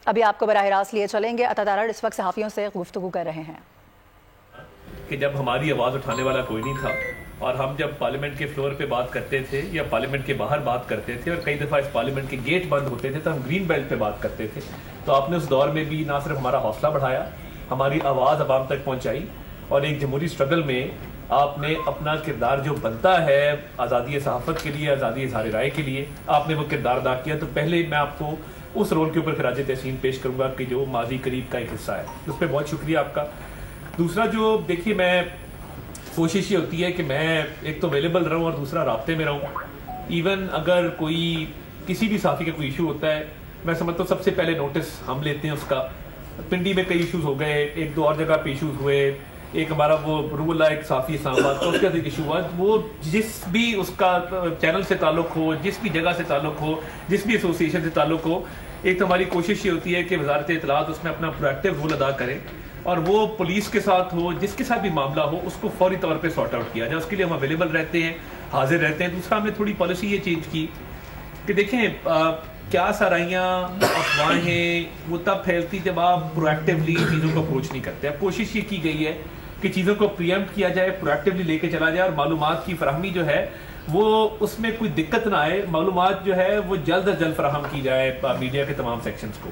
ابھی آپ کو براہ راست لیے چلیں گے. عطا تارڑ اس وقت صحافیوں سے گفتگو کر رہے ہیں کہ جب ہماری آواز اٹھانے والا کوئی نہیں تھا اور ہم جب پارلیمنٹ کے فلور پہ بات کرتے تھے یا پارلیمنٹ کے باہر بات کرتے تھے اور کئی دفعہ اس پارلیمنٹ کے گیٹ بند ہوتے تھے تو ہم گرین بیلٹ پہ بات کرتے تھے. تو آپ نے اس دور میں بھی نہ صرف ہمارا حوصلہ بڑھایا, ہماری آواز عوام تک پہنچائی, اور ایک جمہوری سٹرگل میں آپ نے اپنا کردار جو بنتا ہے آزادی صحافت کے لیے, آزادی اظہار رائے کے لیے, آپ نے وہ کردار ادا کیا. تو پہلے میں آپ کو اس رول کے اوپر خراج تحسین پیش کروں گا کہ جو ماضی قریب کا ایک حصہ ہے, اس پہ بہت شکریہ آپ کا. دوسرا جو دیکھیے, میں کوشش یہ ہوتی ہے کہ میں ایک تو اویلیبل رہوں اور دوسرا رابطے میں رہوں. ایون اگر کوئی کسی بھی صحافی کا کوئی ایشو ہوتا ہے, میں سمجھتا ہوں سب سے پہلے نوٹس ہم لیتے ہیں اس کا. پنڈی میں کئی ایشوز ہو گئے, ایک دو اور جگہ پہ ایشوز ہوئے, ایک ہمارا وہ رولا ایک صحافی اسلام آباد کا, اس کا ایک ایشو ہوا. وہ جس بھی اس کا چینل سے تعلق ہو, جس بھی جگہ سے تعلق ہو, جس بھی ایسوسی ایشن سے تعلق ہو, ایک تو ہماری کوشش یہ ہوتی ہے کہ وزارت اطلاعات اس میں اپنا پرویکٹیو رول ادا کرے, اور وہ پولیس کے ساتھ ہو, جس کے ساتھ بھی معاملہ ہو, اس کو فوری طور پہ سارٹ آؤٹ کیا جائے. اس کے لیے ہم اویلیبل رہتے ہیں, حاضر رہتے ہیں. دوسرا ہم نے تھوڑی پالیسی یہ چینج کی کہ دیکھیں کیا سرائیاں افواہیں وہ تب پھیلتی جب آپ پرویکٹیولی چیزوں کو اپروچ نہیں کرتے. اب کوشش یہ کی گئی ہے کہ چیزوں کو پریمپٹ کیا جائے, پرویکٹیولی لے کے چلا جائے, اور معلومات کی فراہمی جو ہے وہ اس میں کوئی دقت نہ آئے, معلومات جو ہے وہ جلد از جلد فراہم کی جائے میڈیا کے تمام سیکشنز کو.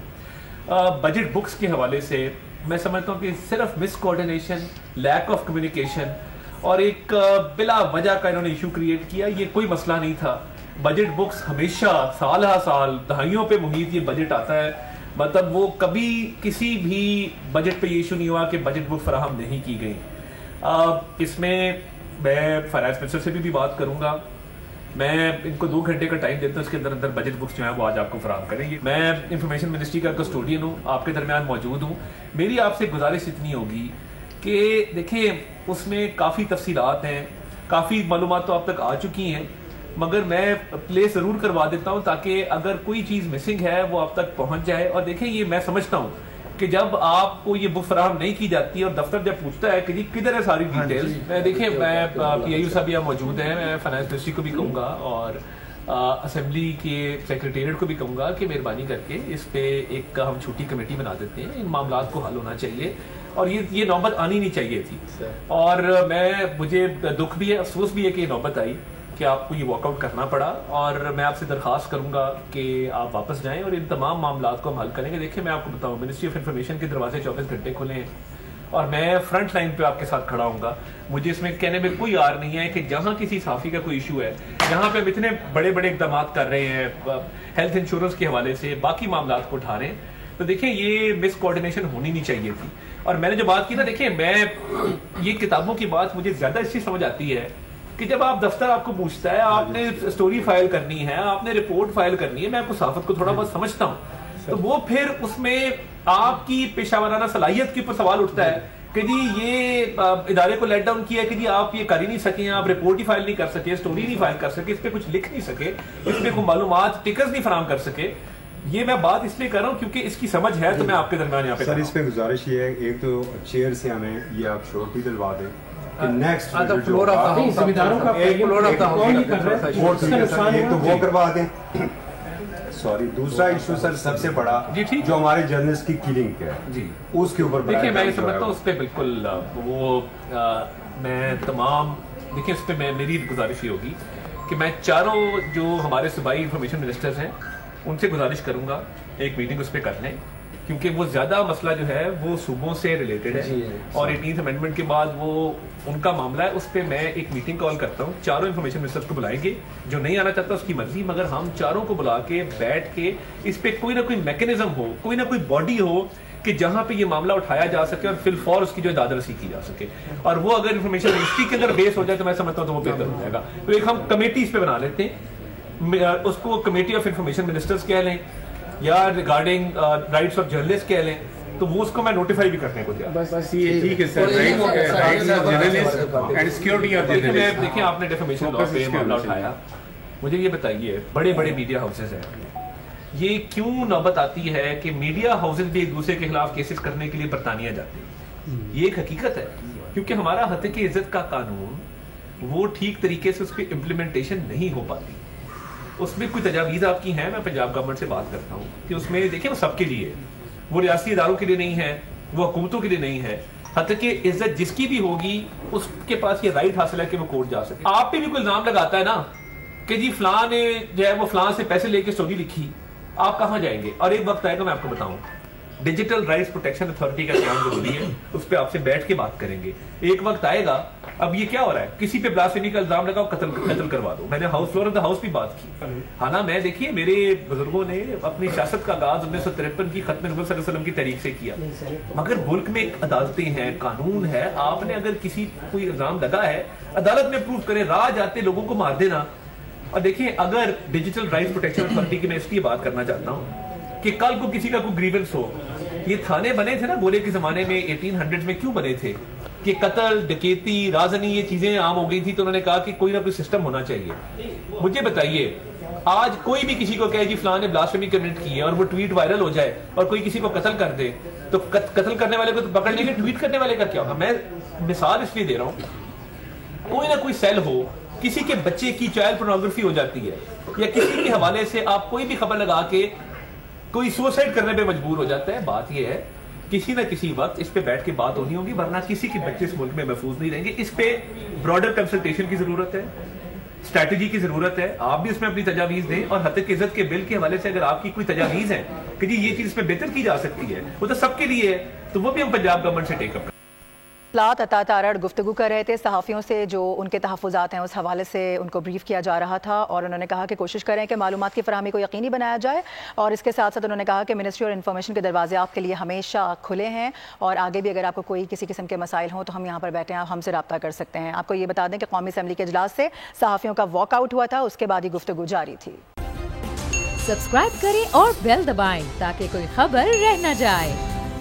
بجٹ بکس کے حوالے سے میں سمجھتا ہوں کہ صرف مس کوآرڈینیشن, لیک آف کمیونیکیشن اور ایک بلا وجہ کا انہوں نے ایشو کریٹ کیا. یہ کوئی مسئلہ نہیں تھا. بجٹ بکس ہمیشہ سال ہا سال دہائیوں پہ محیط یہ بجٹ آتا ہے, مطلب وہ کبھی کسی بھی بجٹ پہ یہ ایشو نہیں ہوا کہ بجٹ بک فراہم نہیں کی گئی. اس میں فائنانس منسٹر سے بھی بات کروں گا. میں ان کو 2 گھنٹے کا ٹائم دیتا ہوں, اس کے اندر بجٹ بکس جو ہیں وہ آج آپ کو فراہم کریں گے. میں انفارمیشن منسٹری کا کسٹوڈین ہوں, آپ کے درمیان موجود ہوں. میری آپ سے گزارش اتنی ہوگی کہ دیکھیں اس میں کافی تفصیلات ہیں, کافی معلومات تو اب تک آ چکی ہیں, مگر میں پلے ضرور کروا دیتا ہوں تاکہ اگر کوئی چیز مسنگ ہے وہ آپ تک پہنچ جائے. اور دیکھیں یہ میں سمجھتا ہوں کہ جب آپ کو یہ بک فراہم نہیں کی جاتی اور دفتر جب پوچھتا ہے کہ جی کدھر ہے ساری ڈیٹیلز, دیکھیں میں پی آئی یو صاحب یہاں موجود ہیں, میں فائنانس منسٹری کو بھی کہوں گا اور اسمبلی کے سیکریٹریٹ کو بھی کہوں گا کہ مہربانی کر کے اس پہ ایک ہم چھوٹی کمیٹی بنا دیتے ہیں. ان معاملات کو حل ہونا چاہیے اور یہ نوبت آنی نہیں چاہیے تھی. اور مجھے دکھ بھی ہے, افسوس بھی ہے کہ یہ نوبت آئی کہ آپ کو یہ واک آؤٹ کرنا پڑا, اور میں آپ سے درخواست کروں گا کہ آپ واپس جائیں اور ان تمام معاملات کو ہم حل کریں گے. دیکھیں میں آپ کو بتاؤں, منسٹری آف انفارمیشن کے دروازے 24 گھنٹے کھلے ہیں اور میں فرنٹ لائن پہ آپ کے ساتھ کھڑا ہوں گا. مجھے اس میں کہنے میں کوئی آر نہیں ہے کہ جہاں کسی صحافی کا کوئی ایشو ہے, جہاں پہ ہم اتنے بڑے بڑے اقدامات کر رہے ہیں ہیلتھ انشورنس کے حوالے سے, باقی معاملات کو اٹھا رہے ہیں, تو دیکھیں یہ مس کوآرڈینیشن ہونی نہیں چاہیے تھی. اور میں نے جو بات کی نا, دیکھیں میں یہ کتابوں کی بات مجھے زیادہ اچھی سمجھ آتی ہے کہ جب آپ دفتر آپ کو پوچھتا ہے, آپ نے سٹوری فائل کرنی ہے, آپ نے رپورٹ فائل کرنی ہے, میں آپ کو صحافت کو تھوڑا بہت سمجھتا ہوں, تو وہ پھر اس میں آپ کی پیشہ ورانہ صلاحیت کے اوپر سوال اٹھتا ہے کہ جی یہ ادارے کو لیٹ ڈاؤن کیا کہ جی آپ یہ کر ہی نہیں سکے, آپ رپورٹ ہی فائل نہیں کر سکے, سٹوری نہیں فائل کر سکے, اس پہ کچھ لکھ نہیں سکے, اس پہ کوئی معلومات ٹکرز نہیں فراہم کر سکے. یہ میں بات اس لیے کر رہا ہوں کیونکہ اس کی سمجھ ہے, تو میں آپ کے درمیان یہاں پہ سر اس پہ گزارش یہ ہے, ایک تو چیئر سے ہمیں یہ آپ شورٹی دلوا دیں next floor of the house زمینداروں کا فلور آف دا ہاؤس تو وہ کروا دیں. سوری, دوسرا ایشو سر سب سے بڑا جو ہمارے جرنلسٹ کی کلنگ ہے, جی اس کے اوپر دیکھیں میں یہ سمجھتا ہوں اس پہ بالکل وہ میں تمام دیکھیں اس پہ میری گزارش یہ ہوگی کہ میں چاروں جو ہمارے صوبائی انفارمیشن منسٹرز ہیں ان سے گزارش کروں گا ایک میٹنگ اس پہ کر لیں, کیونکہ وہ زیادہ مسئلہ جو ہے وہ صوبوں سے ریلیٹڈ ہے اور 18th امینڈمنٹ کے بعد وہ ان کا معاملہ ہے. اس پہ میں ایک میٹنگ کال کرتا ہوں, چاروں انفارمیشن منسٹرز کو بلائیں گے, جو نہیں آنا چاہتا اس کی مرضی, مگر ہم چاروں کو بلا کے بیٹھ کے اس پہ کوئی نہ کوئی میکینزم ہو, کوئی نہ کوئی باڈی ہو کہ جہاں پہ یہ معاملہ اٹھایا جا سکے اور فی الفور اس کی جو داد رسی کی جا سکے. اور وہ اگر انفارمیشن منسٹری کے اندر بیس ہو جائے تو میں سمجھتا ہوں تو وہ بہتر ہو جائے گا. تو ایک ہم کمیٹی اس پہ بنا لیتے ہیں, اس کو کمیٹی آف انفارمیشن منسٹرز کہہ لیں یا ریگارڈنگ رائٹس آف جرنلسٹ کہہ لیں, تو وہ اس کو میں نوٹیفائی بھی کرنے کو دیا. ٹھیک ہے sir, rights of journalist and security of journalist. دیکھیں آپ نے ڈیفیمیشن لا پہ معاملہ اٹھایا, مجھے یہ بتائیے بڑے بڑے میڈیا ہاؤسز ہیں, یہ کیوں نوبت آتی ہے کہ میڈیا ہاؤسز بھی ایک دوسرے کے خلاف کیسز کرنے کے لیے برطانیہ جاتے ہیں؟ یہ ایک حقیقت ہے, کیونکہ ہمارا حقیقی عزت کا قانون وہ ٹھیک طریقے سے اس کی امپلیمنٹیشن نہیں ہو پاتی. اس میں کوئی تجاویز آپ کی ہیں, میں پنجاب گورنمنٹ سے بات کرتا ہوں کہ اس میں دیکھیں وہ سب کے لیے وہ ریاستی اداروں کے لیے نہیں ہے, وہ حکومتوں کے لیے نہیں ہے. حتیٰ کہ عزت جس کی بھی ہوگی اس کے پاس یہ رائٹ حاصل ہے کہ وہ کورٹ جا سکے. آپ پہ بھی کوئی الزام لگاتا ہے نا کہ جی فلاں نے جو ہے وہ فلاں سے پیسے لے کے اسٹوری لکھی, آپ کہاں جائیں گے؟ اور ایک وقت آئے گا, میں آپ کو بتاؤں, ڈیجیٹل رائٹس پروٹیکشن اتھارٹی کا قیام ضروری ہے, اس پہ آپ سے بیٹھ کے بات کریں گے. ایک وقت آئے گا, اب یہ کیا ہو رہا ہے, کسی پہ بلاسفیمی کا الزام لگاؤ, قتل کروا دو. میں نے house floor of the house بھی بات کی. حالانکہ میں دیکھیے میرے بزرگوں نے اپنی سیاست کا آغاز 1953 کی ختم نبوت صلی اللہ علیہ وسلم کی تحریک سے کیا, مگر ملک میں عدالتیں ہیں, قانون ہے. آپ نے اگر کسی کوئی الزام لگا ہے, عدالت میں پروف کرے, راہ جاتے لوگوں کو مار دینا. اور دیکھیں اگر ڈیجیٹل رائٹس پروٹیکشن اتھارٹی کی میں اس لیے بات کرنا چاہتا ہوں کہ کل کو کسی کا کوئی گریونس ہو, یہ تھانے بنے تھے نا گولے کے زمانے میں 1800 میں, کیوں بنے تھے کہ قتل, ڈکیتی, رازنی یہ چیزیں عام ہو گئی تھی, تو انہوں نے کہا کہ کوئی نہ کوئی سسٹم ہونا چاہیے. مجھے بتائیے آج کوئی بھی کسی کو کہے جی فلاں نے بلاسفیمی کمٹ کی ہے اور وہ ٹویٹ وائرل ہو جائے اور کوئی کسی کو قتل کر دے, تو قتل کرنے والے کو تو پکڑ لیں گے, ٹویٹ کرنے والے کا کیا ہوگا؟ میں مثال اس لیے دے رہا ہوں, کوئی نہ کوئی سیل ہو, کسی کے بچے کی چائلڈ پورنوگرافی ہو جاتی ہے, یا کسی کے حوالے سے آپ کوئی بھی خبر لگا کے کوئی سوسائڈ کرنے پہ مجبور ہو جاتا ہے. بات یہ ہے کسی نہ کسی وقت اس پہ بیٹھ کے بات ہونی ہوگی, ورنہ کسی کے بچے اس ملک میں محفوظ نہیں رہیں گے. اس پہ براڈر کنسلٹیشن کی ضرورت ہے, اسٹریٹجی کی ضرورت ہے. آپ بھی اس میں اپنی تجاویز دیں, اور حتیٰ کہ عزت کے بل کے حوالے سے اگر آپ کی کوئی تجاویز ہے کہ جی یہ چیز اس میں بہتر کی جا سکتی ہے, وہ تو سب کے لیے ہے, تو وہ بھی ہم پنجاب گورنمنٹ سے ٹیک اپ کریں. عطا تارڑ گفتگو کر رہے تھے صحافیوں سے جو ان کے تحفظات ہیں, اس حوالے سے ان کو بریف کیا جا رہا تھا, اور انہوں نے کہا کہ کوشش کریں کہ معلومات کی فراہمی کو یقینی بنایا جائے. اور اس کے ساتھ ساتھ انہوں نے کہا کہ منسٹری اور انفارمیشن کے دروازے آپ کے لیے ہمیشہ کھلے ہیں, اور آگے بھی اگر آپ کو کوئی کسی قسم کے مسائل ہوں تو ہم یہاں پر بیٹھے ہیں, آپ ہم سے رابطہ کر سکتے ہیں. آپ کو یہ بتا دیں کہ قومی اسمبلی کے اجلاس سے صحافیوں کا واک آؤٹ ہوا تھا, اس کے بعد یہ گفتگو جاری تھی. سبسکرائب کریں اور بیل دبائیں تاکہ کوئی خبر رہ نہ جائے.